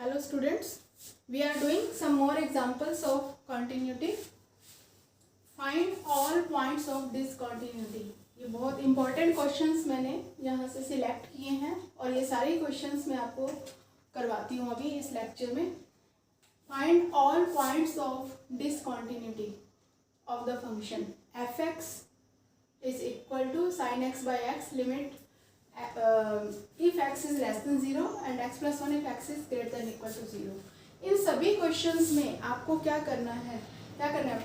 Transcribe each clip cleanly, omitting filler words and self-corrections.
Hello students, we are doing some more examples of continuity. Find all points of discontinuity. ये बहुत important questions मैंने यहाँ से select किए हैं और ये सारे questions मैं आपको करवाती हूँ अभी इस lecture में. Find all points of discontinuity of the function f(x) is equal to sin x by x limit if x is less than 0 and x plus 1 if x is greater than equal to 0. इन सभी questions में आपको क्या करना है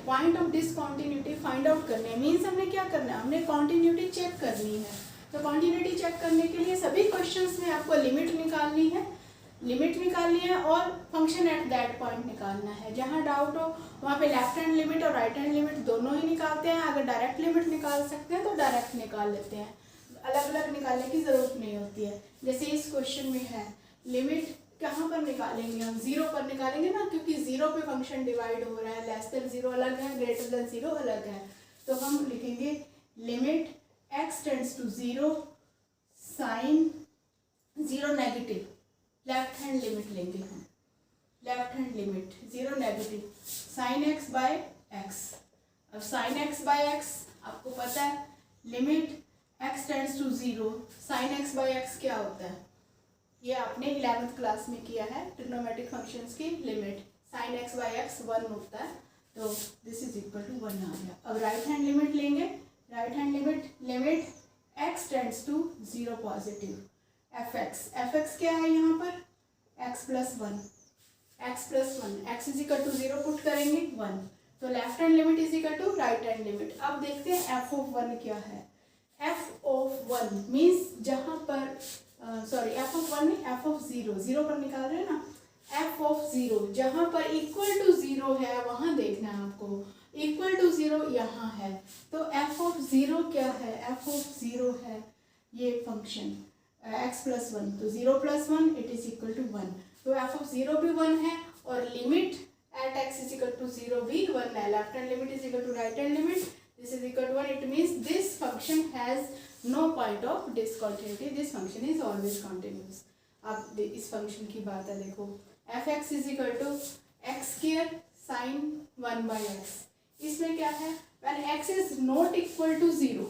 point of discontinuity find out करने हैं. Means हमने क्या करना है, हमने कॉन्टिन्यूटी चेक करनी है. तो कॉन्टिन्यूटी चेक करने के लिए सभी क्वेश्चंस में आपको लिमिट निकालनी है और फंक्शन एट दैट पॉइंट निकालना है. जहाँ डाउट हो वहाँ पे लेफ्ट हैंड लिमिट और राइट हैंड लिमिट दोनों ही निकालते हैं. अगर डायरेक्ट लिमिट निकाल सकते हैं तो डायरेक्ट निकाल लेते हैं, अलग अलग निकालने की ज़रूरत नहीं होती है. जैसे इस क्वेश्चन में है लिमिट कहाँ पर निकालेंगे, हम 0 पर निकालेंगे ना, क्योंकि 0 पे फंक्शन डिवाइड हो रहा है. लेस देन 0 अलग है, ग्रेटर देन 0 अलग है. तो हम लिखेंगे limit x tends to 0 sine 0 negative. Left hand limit लेंगे हम, left hand limit 0 negative sine x by x. अब साइन x बाय x आपको पता है limit x tends to 0 sine x by x क्या होता है, ये आपने 11th क्लास में किया है. ट्रिग्नोमेट्रिक फंक्शंस की limit sine x by x 1 होता है, तो दिस इज इक्वल टू 1 आ गया. अब राइट हैंड लिमिट लेंगे, right hand limit x tends to 0 positive fx क्या है यहाँ पर x plus 1 x is equal to 0 put करेंगे 1. तो left hand limit is equal to right hand limit. अब देखते हैं f ऑफ 1 क्या है. f ऑफ 1 मीन्स जहाँ पर f ऑफ 1 नहीं, f ऑफ 0 पर निकाल रहे हैं ना. f ऑफ 0 जहाँ पर इक्वल टू 0 है वहाँ देखना है आपको. इक्वल टू 0 यहाँ है, तो f ऑफ 0 क्या है, f ऑफ 0 है ये फंक्शन x प्लस 1. तो 0 plus 1 it is equal to 1. तो f ऑफ 0 भी 1 है और limit at x is equal to 0 भी 1 है. Left hand limit is equal to right hand limit. This is equal to 1. It means this function has no point of discontinuity. This function is always continuous. अब इस function की बात है, देखो f(x) is equal to x square sin 1 by x. इसमें क्या है, when x is not equal to 0.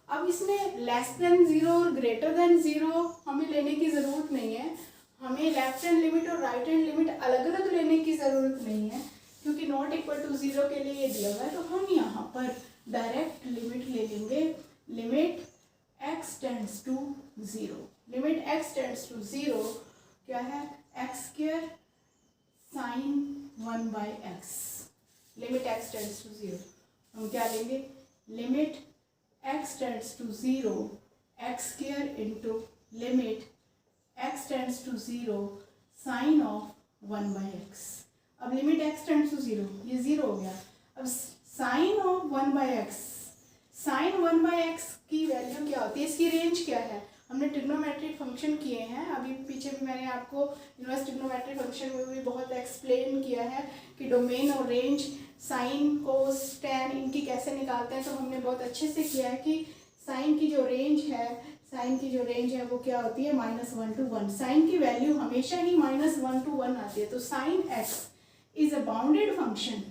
अब इसमें less than 0 और greater than 0 हमें लेने की ज़रूरत नहीं है. हमें लेफ्ट हैंड लिमिट और राइट हैंड लिमिट अलग अलग लेने की ज़रूरत नहीं है, क्योंकि नॉट इक्वल टू 0 के लिए ये दिया हुआ है. तो हम यहाँ पर डायरेक्ट लिमिट ले लेंगे. Limit x tends to 0. Limit x tends to 0 क्या है, x square sine 1 by x. Limit x tends to 0 हम क्या लेंगे, limit x tends to 0 x square into limit x tends to 0 sine of 1 by x. अब limit x tends to 0, ये 0 हो गया. अब sine of 1 by x, sine 1 by x की value क्या होती है, इसकी रेंज क्या है. हमने ट्रिग्नोमेट्रिक फंक्शन किए हैं, अभी पीछे भी मैंने आपको इनवर्स ट्रिग्नोमेट्रिक फंक्शन में भी बहुत एक्सप्लेन किया है कि डोमेन और रेंज साइन कोस टैन इनकी कैसे निकालते हैं. तो हमने बहुत अच्छे से किया है कि साइन की जो रेंज है वो क्या होती है -1 to 1. साइन की वैल्यू हमेशा ही -1 to 1 आती है. तो sine x is a bounded function.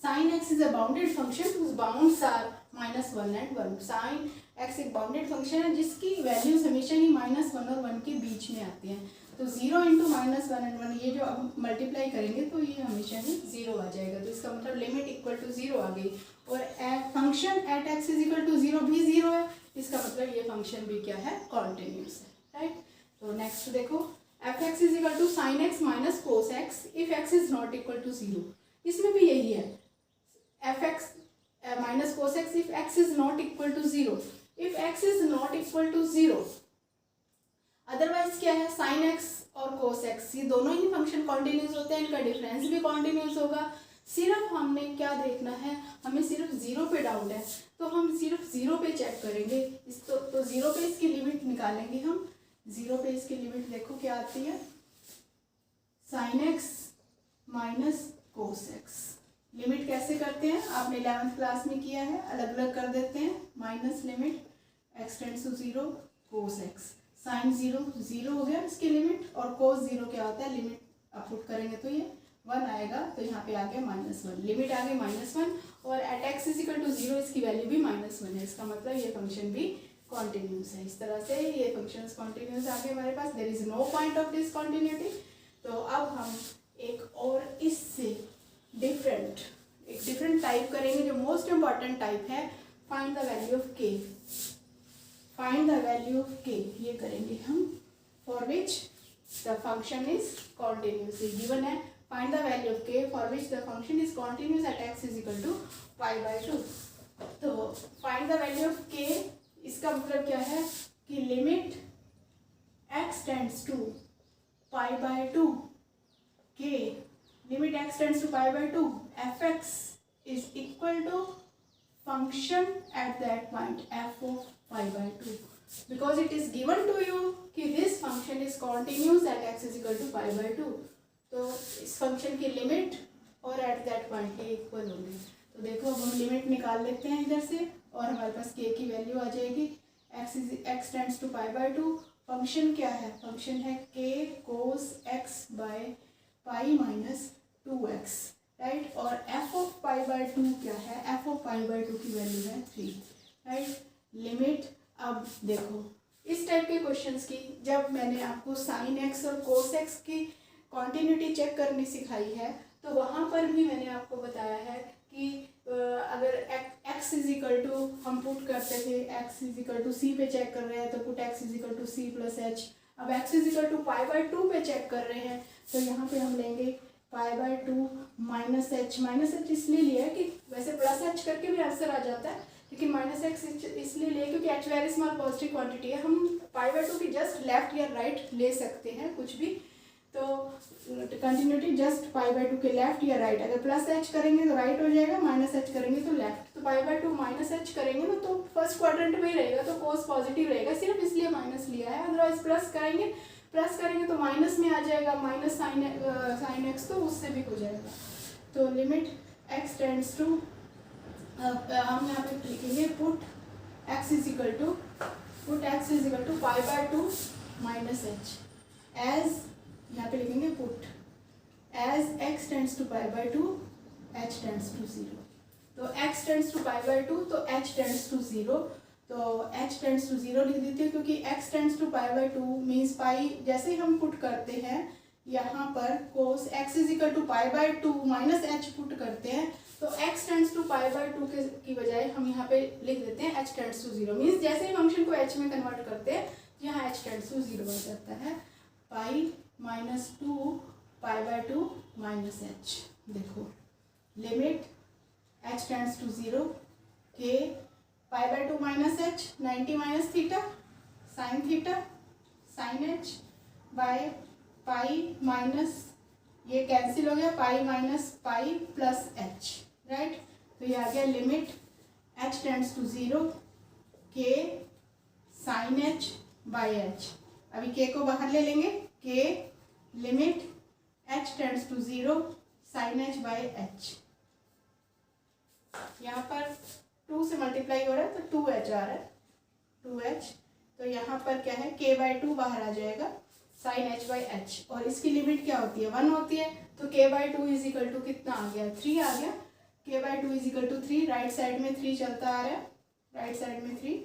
Sin x is a bounded function whose bounds are -1 and 1. Sin x एक बाउंडेड फंक्शन है जिसकी वैल्यूज हमेशा ही -1 और 1 के बीच में आती हैं. तो 0 इंटू -1 and 1 ये जो अब मल्टीप्लाई करेंगे तो ये हमेशा ही 0 आ जाएगा. तो इसका मतलब लिमिट इक्वल टू 0 आ गई. और function at x is equal to 0 भी 0 है. इसका मतलब ये फंक्शन भी क्या है, कॉन्टिन्यूस है. राइट. तो नेक्स्ट देखो f(x) is equal to sine x minus cos x if x is not equal to 0. इसमें भी यही है, f(x) minus cos x if x is not equal to 0. If x is not equal to 0, otherwise क्या है, sin x और cos x ये दोनों ही function continuous होते हैं, इनका डिफरेंस भी कॉन्टिन्यूस होगा. सिर्फ हमने क्या देखना है, हमें सिर्फ 0 पे डाउट है, तो हम सिर्फ 0 पे चेक करेंगे. तो 0 पे इसकी लिमिट निकालेंगे हम. 0 पे इसकी लिमिट देखो क्या आती है, sin x minus cos x. Limit कैसे करते हैं, आपने 11th क्लास में किया है, अलग अलग कर देते हैं. Minus limit x tends to 0 cos x sine zero zero हो गया इसकी लिमिट, और कोस जीरो क्या होता है, लिमिट आप पुट करेंगे तो ये 1 आएगा, तो यहाँ पे आ गया -1, लिमिट आ गई -1, और at x is equal to 0 इसकी वैल्यू भी -1 है। इसका मतलब ये फंक्शन भी कॉन्टिन्यूस है। इस तरह से ये फंक्शंस कॉन्टिन्यूस आ गए हमारे पास, there is no point of discontinuity. तो अब हम एक और इससे एक डिफरेंट टाइप करेंगे, जो मोस्ट इम्पॉर्टेंट टाइप है, find the value of k. Find the value of k ये करेंगे हम, for which the function is continuous. Given है find the value of k for which the function is continuous at x is equal to π/2। तो find the value of के, इसका मतलब क्या है कि लिमिट x टेंड्स टू π/2 के, limit x tends to π/2 f(x) is equal to function at that point f of π/2, because it is given to you कि this function is continuous at x is equal to π/2। तो इस function की limit और eight that point के equal होगी। तो देखो अब हम लिमिट निकाल लेते हैं इधर से, और हमारे पास k की वैल्यू आ जाएगी, x टेंड्स टू π/2। फंक्शन क्या है, फंक्शन है k cos x by π - 2x, right. और f ऑफ π/2 क्या है, f ऑफ π/2 की वैल्यू है 3, राइट। लिमिट, अब देखो इस टाइप के क्वेश्चंस की जब मैंने आपको sin x और cos x की कॉन्टिन्यूटी चेक करनी सिखाई है, तो वहाँ पर भी मैंने आपको बताया है कि अगर x इज इक्वल टू, हम पुट करते थे x is equal to c पे चेक कर रहे हैं तो put x is equal to c plus h. अब x इज इक्वल टू π/2 पे चेक कर रहे हैं तो यहाँ पे हम लेंगे π/2 माइनस एच इसलिए लिया है कि वैसे प्लस एच करके भी आंसर आ जाता है, लेकिन -x इसलिए लिया क्योंकि h very small positive quantity है। हम π/2 की जस्ट लेफ्ट या राइट ले सकते हैं कुछ भी, तो कंटिन्यूटी जस्ट π/2 के लेफ्ट या राइट, अगर प्लस एच करेंगे तो राइट हो जाएगा, माइनस एच करेंगे तो लेफ्ट। तो π/2 माइनस एच करेंगे ना तो फर्स्ट क्वाड्रेंट में ही रहेगा, तो कोस पॉजिटिव रहेगा, सिर्फ इसलिए माइनस लिया है। अदरवाइज प्लस करेंगे तो माइनस में आ जाएगा, माइनस साइन एक्स, तो उससे भी हो जाएगा। तो लिमिट x टेंड्स टू, हम यहाँ पे लिखेंगे put x is equal to π/2 minus h, as यहाँ पे लिखेंगे put as x tends to π/2 h tends to 0। तो x टेंड्स टू π/2 तो h टेंड्स टू 0, तो h टेंड्स टू 0 लिख देते हैं क्योंकि x tends to π/2 means pi, जैसे ही हम पुट करते हैं यहाँ पर cos x is equal to π/2 minus h put करते हैं, तो x टेंड्स टू π/2 की बजाय हम यहाँ पे लिख देते हैं h टेंड्स टू 0, मीन्स जैसे ही फंक्शन को h में कन्वर्ट करते हैं यहाँ h टेंड्स टू 0 हो जाता है, पाई - 2 π/2 माइनस एच। देखो लिमिट h टेंड्स टू 0 के π/2 minus h, 90 minus theta sine h by pi minus, ये कैंसिल हो गया, pi minus pi plus h, right. तो ये आ गया लिमिट h टेंड्स टू 0 के साइन एच बाय एच। अभी k को बाहर ले लेंगे, k limit h tends to 0 sine h by h. यहाँ पर 2 से मल्टीप्लाई हो रहा है तो 2h आ रहा है, 2h। तो यहाँ पर क्या है, k/2 बाहर आ जाएगा साइन h बाई एच, और इसकी लिमिट क्या होती है, 1 होती है। तो k/2 इज इक्वल टू कितना आ गया, 3 आ गया। k/2 is equal to 3, right side में 3 चलता आ रहा है, राइट साइड में 3,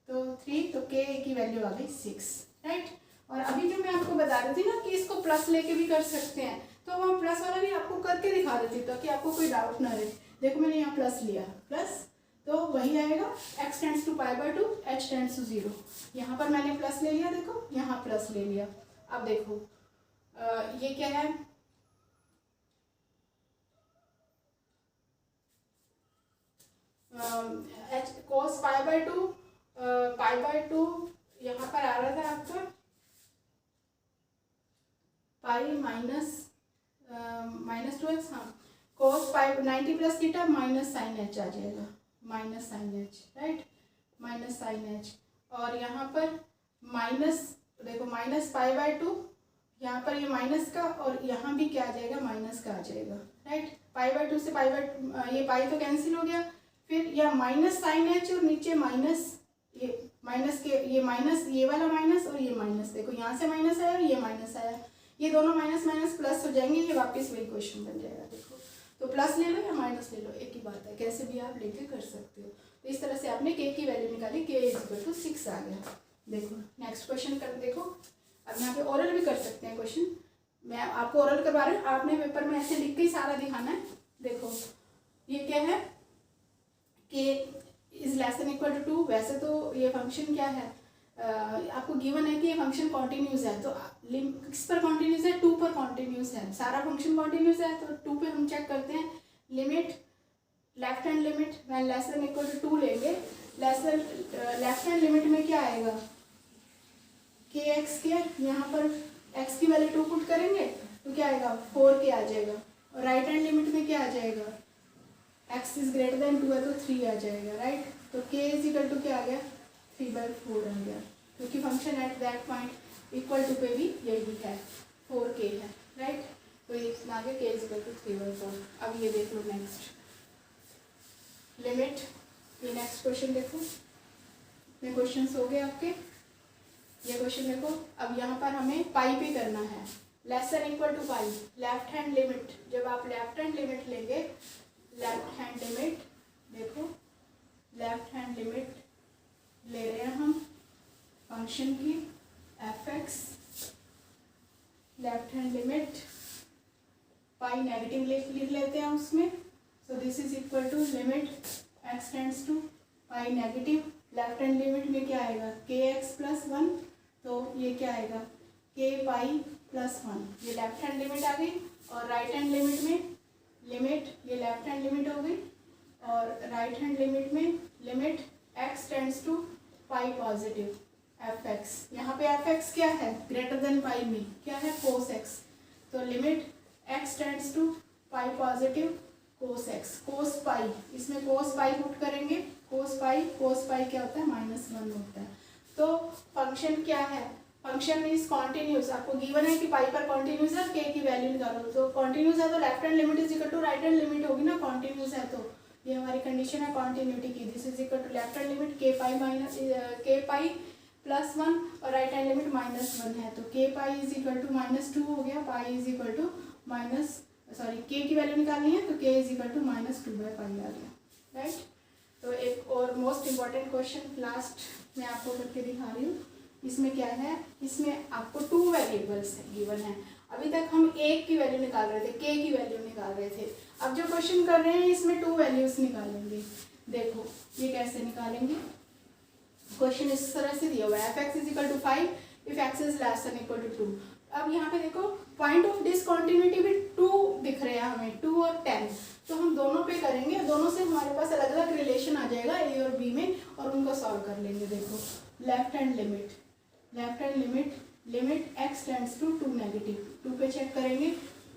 तो 3, तो k की वैल्यू आ गई 6, राइट। और अभी जो मैं आपको बता रही थी ना कि इसको प्लस लेके भी कर सकते हैं, तो वहाँ प्लस वाला भी आपको करके दिखा देती ताकि आपको कोई डाउट ना रहे। देखो मैंने यहाँ प्लस लिया, प्लस तो वही आएगा x tends to π/2 h tends to 0। यहाँ पर मैंने प्लस ले लिया, देखो यहाँ प्लस ले लिया। अब देखो ये क्या है, cos π/2 यहाँ पर आ रहा था आपका पाई माइनस 2x, हाँ cos 90 plus theta minus sine h आ जाएगा, minus sine h, right, minus sine h. और यहाँ पर माइनस, देखो माइनस π/2, यहाँ पर ये माइनस का और यहाँ भी क्या आ जाएगा, माइनस का आ जाएगा, राइट। π/2 से ये पाई तो कैंसिल हो गया, फिर यह माइनस साइन एच और नीचे माइनस, ये माइनस के ये माइनस, ये वाला माइनस और ये माइनस, देखो यहाँ से माइनस आया और ये माइनस आया, ये दोनों माइनस माइनस प्लस हो जाएंगे, ये वापस वही क्वेश्चन बन जाएगा। देखो तो प्लस ले लो या माइनस ले लो, एक ही बात है, कैसे भी आप लेके कर सकते हो। तो इस तरह से आपने के की वैल्यू निकाली, के इक्वल टू 6 आ गया। देखो नेक्स्ट क्वेश्चन कर, देखो अब यहाँ पे ओरल भी कर सकते हैं क्वेश्चन, मैं आपको ओरल करवा रही हूँ, आपने पेपर में ऐसे लिख के ही सारा दिखाना है। देखो ये क्या है, k is less than equal to 2। वैसे तो ये फंक्शन क्या है, आपको गिवन है कि ये फंक्शन कॉन्टिन्यूस है, तो किस पर कॉन्टिन्यूस है, 2 पर कॉन्टिन्यूस है, सारा फंक्शन कॉन्टिन्यूस है, तो 2 पे हम चेक करते हैं। Limit left hand limit when less than equal to 2 लेंगे, लेफ्ट हैंड लिमिट में क्या आएगा, के एक्स के, यहाँ पर एक्स की वैल्यू 2 पुट करेंगे तो क्या आएगा 4 के आ जाएगा, और राइट हैंड लिमिट में क्या आ जाएगा, एक्स इज ग्रेटर देन 2 है तो 3 आ जाएगा, राइट। तो के इज इक्वल टू क्या आ गया, 3/4 आ गया, क्योंकि function at that point equal to पे भी यही है, 4k है, राइट। तो ये आ गया के इज इक्वल टू 3/4। अब ये देख लो नेक्स्ट लिमिट, ये नेक्स्ट क्वेश्चन देखो, ये क्वेश्चन हो गए आपके, ये क्वेश्चन देखो। अब यहाँ पर हमें पाई पे करना है, less than equal to pi, left hand limit, जब आप लेफ्ट हैंड लिमिट लेंगे, लेफ्ट हैंड लिमिट देखो, लेफ्ट हैंड लिमिट ले रहे हैं हम फंक्शन की f x, left hand limit pi negative लिख लेते हैं उसमें, so this is equal to limit x tends to pi negative, left hand limit में क्या आएगा के एक्स प्लस 1, तो ये क्या आएगा के पाई प्लस 1, ये लेफ्ट हैंड लिमिट आ गई। और राइट हैंड लिमिट में लिमिट, ये लेफ्ट हैंड लिमिट हो गई, और राइट हैंड लिमिट में limit x tends to pi positive f x, यहाँ पे एफ एक्स क्या है ग्रेटर देन पाई में क्या है कोस एक्स, तो limit x tends to pi positive cos x, cos pi, इसमें कोस पाई पुट करेंगे, कोस पाई क्या होता है -1 होता है। तो फंक्शन क्या है, फंक्शन इज कॉन्टिन्यूस, आपको गिवन है कि पाई पर कॉन्टिन्यूस है, के की वैल्यू निकालो, तो कॉन्टिन्यूस है तो left hand limit is equal to right hand limit होगी ना, कॉन्टिन्यूस है तो ये हमारी कंडीशन है कॉन्टिन्यूटी की, this is equal to left hand limit के पाई प्लस 1 और राइट हैंड लिमिट -1 है, तो के पाई इज इक्वल टू -2 हो गया, पाई इज इक्वल टू के की वैल्यू निकालनी है तो के इज इक्वल टू -2/पाई आ गया, राइट। तो एक और मोस्ट इम्पॉर्टेंट क्वेश्चन लास्ट मैं आपको करके दिखा रही हूँ, इसमें क्या है, इसमें आपको 2 वेरिएबल्स गिवन है, अभी तक हम एक की वैल्यू निकाल रहे थे, के की वैल्यू निकाल रहे थे, अब जो क्वेश्चन कर रहे हैं इसमें 2 वैल्यूज निकालेंगे। देखो ये कैसे निकालेंगे, क्वेश्चन इस तरह से दिया हुआ है, f x is equal to 5 if x is less than equal to 2। अब यहाँ पे देखो पॉइंट ऑफ डिसकंटिन्यूटी भी 2 दिख रहे हैं हमें, 2 और 10, तो हम दोनों पे करेंगे, दोनों से हमारे पास अलग अलग रिलेशन आ जाएगा ए और बी में, और उनको सॉल्व कर लेंगे। देखो left hand limit limit x tends to 2 negative, 2 पे चेक करेंगे,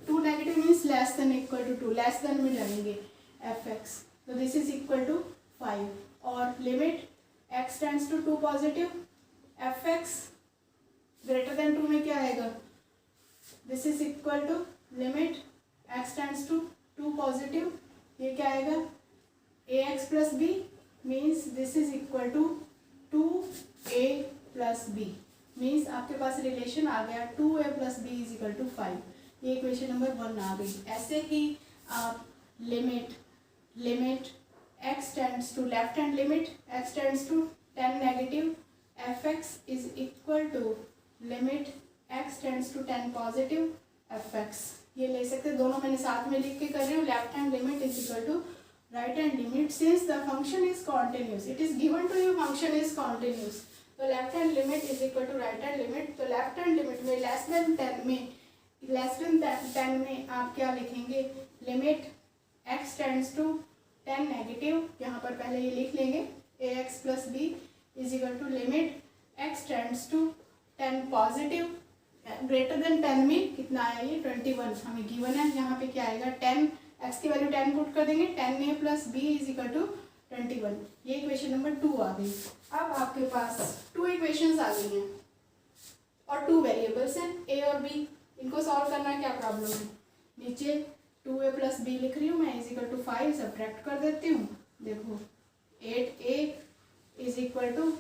2 negative means less than equal to 2, less than में डालेंगे एफ एक्स, तो दिस इज इक्वल टू 5, और limit x tends to 2 positive f x greater than 2 में क्या आएगा, this is equal to limit x tends to 2 positive, ये क्या आएगा a x plus b, means this is equal to 2a plus b, means आपके पास relation आ गया 2a plus b is equal to 5, ये इक्वेशन नंबर 1 आ गई। ऐसे ही आप limit x tends to left hand limit x tends to 10 negative f x is equal to limit x tends to 10 positive f x, ये ले सकते, दोनों मैंने साथ में लिख के कर रही हूँ, left hand limit is equal to right hand limit, since the function is continuous, it is given to you function is continuous, तो left hand limit is equal to right hand limit, तो left hand limit में less than 10 में आप क्या लिखेंगे, limit x tends to 10 negative, यहाँ पर पहले ये लिख लेंगे a x plus b is equal to limit x tends to 10 positive, greater than 10 में कितना आया ये 21 हमें गिवन है, यहाँ पे क्या आएगा 10, एक्स की वैल्यू 10 पुट कर देंगे, 10a plus b is equal to 21, ये इक्वेशन नंबर 2 आ गई। अब आपके पास 2 इक्वेशंस आ गई हैं और 2 वेरिएबल्स हैं ए और बी, इनको सॉल्व करना है, क्या प्रॉब्लम है, नीचे 2a प्लस बी लिख रही हूँ मैं इज इक्वल टू 5, सब्ट्रैक्ट कर देती हूँ, देखो 8a is equal to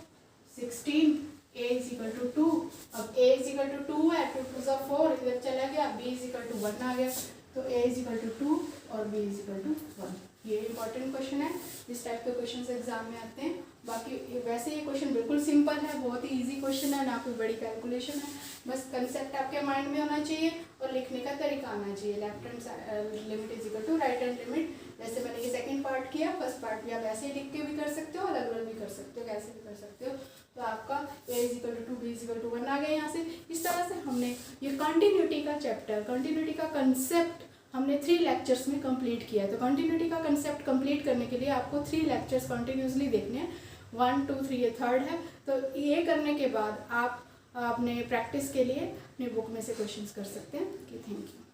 16, a is equal to 2। अब a इज इक्वल टू 2 है, 2 2 सा 4, इधर चला गया, b इज इक्वल टू 1 आ गया, तो a इज इक्वल टू 2 और b इज इक्वल टू 1। ये इंपॉर्टेंट क्वेश्चन है, इस टाइप के क्वेश्चन एग्जाम में आते हैं। बाकी वैसे ये क्वेश्चन बिल्कुल सिंपल है, बहुत ही इजी क्वेश्चन है, ना कोई बड़ी कैलकुलेशन है, बस कंसेप्ट आपके माइंड में होना चाहिए और लिखने का तरीका आना चाहिए। Left hand limit is equal to right hand limit, जैसे मैंने ये सेकंड पार्ट किया, फर्स्ट पार्ट भी आप ऐसे ही लिख के भी कर सकते हो, अलग अलग भी कर सकते हो, कैसे भी कर सकते हो। तो आपका a is equal to 2, b is equal to 1 आ गया यहाँ से। इस तरह से हमने ये कंटिन्यूटी का चैप्टर, कंटिन्यूटी का कंसेप्ट हमने 3 लेक्चर्स में कंप्लीट किया है। तो कंटिन्यूटी का कंसेप्ट कंप्लीट करने के लिए आपको 3 लेक्चर्स कंटिन्यूसली देखने हैं, 1 2 3 ये थर्ड है। तो ये करने के बाद आप अपने प्रैक्टिस के लिए अपने बुक में से क्वेश्चंस कर सकते हैं। Thank you.